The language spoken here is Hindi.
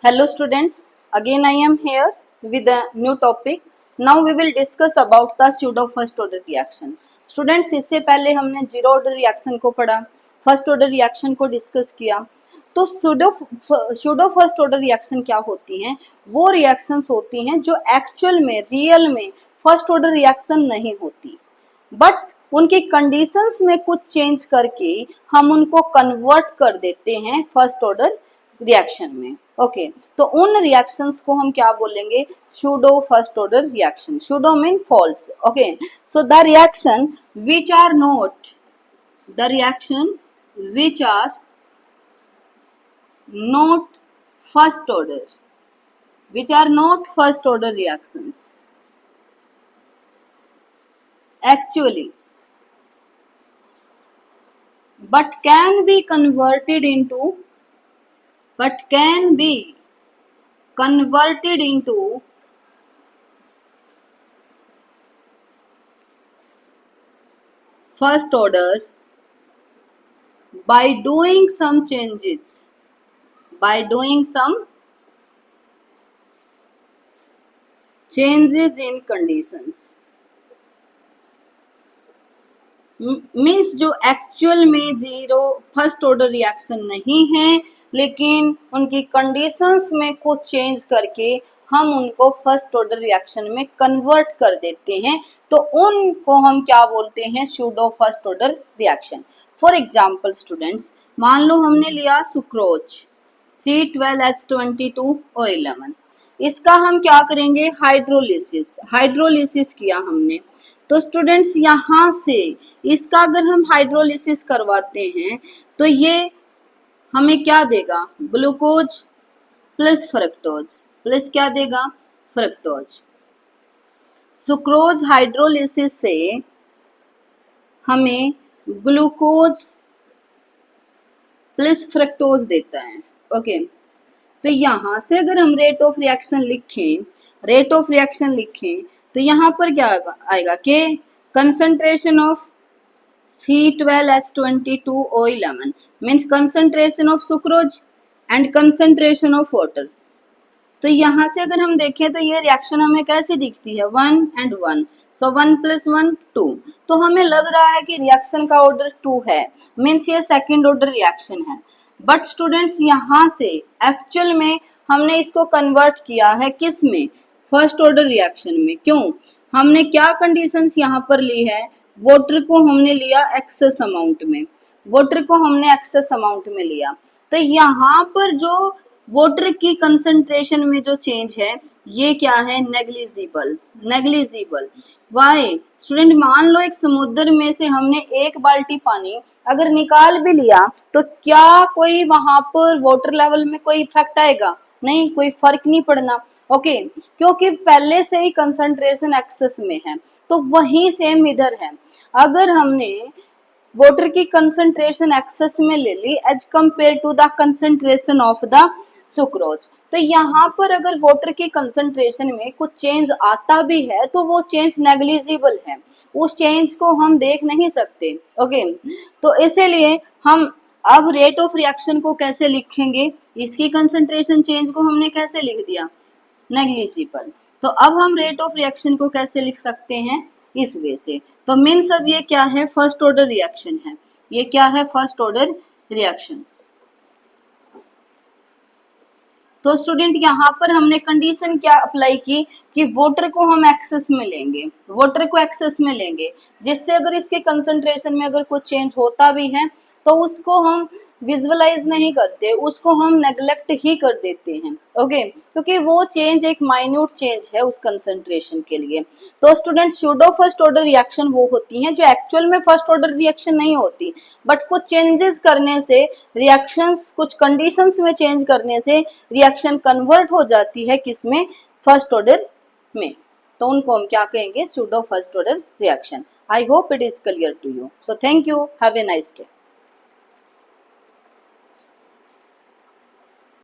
Hello students, again I am here with a new topic. Now we will discuss about the pseudo first order reaction. Students, इससे पहले हमने जीरो ऑर्डर रिएक्शन को पढ़ा, फर्स्ट ऑर्डर रिएक्शन को डिस्कस किया. तो pseudo फर्स्ट ऑर्डर रिएक्शन क्या होती हैं? वो रिएक्शंस होती हैं जो एक्चुअल में रियल में फर्स्ट ऑर्डर रिएक्शन नहीं होती, बट उनकी कंडीशंस में कुछ चेंज करके हम उनको कन्वर्ट कर देते हैं फर्स्ट ऑर्डर रिएक्शन में. ओके, तो उन रिएक्शंस को हम क्या बोलेंगे? Pseudo first order reaction. Pseudo mean false. Okay, so the reaction which are not first order reactions actually, but can be converted into first order by doing some changes, in conditions. Means जो एक्चुअल में जीरो फर्स्ट ऑर्डर रिएक्शन नहीं है, लेकिन उनकी कंडीशंस में कुछ चेंज करके हम उनको फर्स्ट ऑर्डर रिएक्शन में कन्वर्ट कर देते हैं, तो उनको हम क्या बोलते हैं? Pseudo first order reaction. For example students, मान लो हमने लिया सुक्रोज C12H22O11. इसका हम क्या करेंगे? हाइड्रोलिसिस किया हमने. तो स्टूडेंट्स, यहाँ से इसका अगर हम हाइड्रोलिसिस करवाते हैं तो ये हमें क्या देगा? ग्लूकोज प्लस फ्रक्टोज प्लस क्या देगा? फ्रक्टोज. सुक्रोज हाइड्रोलिसिस से हमें ग्लूकोज प्लस फ्रक्टोज देता है. ओके, तो यहाँ से अगर हम रेट ऑफ रिएक्शन लिखें तो यहाँ पर क्या आएगा कि concentration of C12H22O11 means concentration of sucrose and concentration of water. तो यहाँ से अगर हम देखें तो ये रिएक्शन हमें कैसी दिखती है? 1 and 1, सो 1 + 1 2. तो हमें लग रहा है कि रिएक्शन का ऑर्डर 2 है, मीन्स ये सेकेंड ऑर्डर रिएक्शन है. बट स्टूडेंट्स, यहाँ से एक्चुअल में हमने इसको कन्वर्ट किया है किस में? फर्स्ट ऑर्डर रिएक्शन में. क्यों? हमने क्या कंडीशंस यहाँ पर ली है? वाटर को हमने लिया एक्सेस अमाउंट में लिया. तो यहाँ पर जो वाटर की कंसंट्रेशन में जो चेंज है ये क्या है? नेग्लिजिबल. वाई स्टूडेंट, मान लो एक समुद्र में से हमने 1 बाल्टी पानी अगर निकाल भी लिया तो क्या कोई वहां पर वाटर लेवल में कोई इफेक्ट आएगा? नहीं, कोई फर्क नहीं पड़ना. ओके, क्योंकि पहले से ही कंसंट्रेशन एक्सेस में है. तो वही सेम इधर है. अगर हमने वाटर की कंसंट्रेशन एक्सेस में ले ली as compare to the concentration of the sucrose, तो यहाँ पर अगर वाटर की कंसंट्रेशन में कुछ चेंज आता भी है तो वो चेंज नेग्लिजिबल है, उस चेंज को हम देख नहीं सकते. ओके, तो इसीलिए हम अब रेट ऑफ रिएक्शन को कैसे लिखेंगे? इसकी कंसंट्रेशन चेंज को हमने कैसे लिख दिया? नेग्लिजिबल. तो अब हम रेट ऑफ रिएक्शन को कैसे लिख सकते हैं? इस वे से. तो मीन्स अब ये क्या है? फर्स्ट ऑर्डर रिएक्शन है. ये क्या है? First order reaction. तो स्टूडेंट, यहाँ पर हमने कंडीशन क्या अप्लाई की कि वाटर को हम एक्सेस में लेंगे, जिससे अगर इसके कंसंट्रेशन में अगर कुछ चेंज होता भी है तो उसको हम विजुअलाइज नहीं करते, उसको हम नेग्लेक्ट ही कर देते हैं. ओके, क्योंकि वो चेंज एक माइन्यूट चेंज है उस कंसंट्रेशन के लिए. तो student, pseudo first order reaction वो होती हैं जो एक्चुअल में फर्स्ट ऑर्डर रिएक्शन नहीं होती, बट कुछ चेंजेस करने से रिएक्शंस, कुछ कंडीशंस में चेंज करने से रिएक्शन कन्वर्ट हो जाती है किसमें? फर्स्ट ऑर्डर में. तो उनको हम क्या कहेंगे? Pseudo first order reaction. I hope it is clear to you. So thank you. Have a nice day.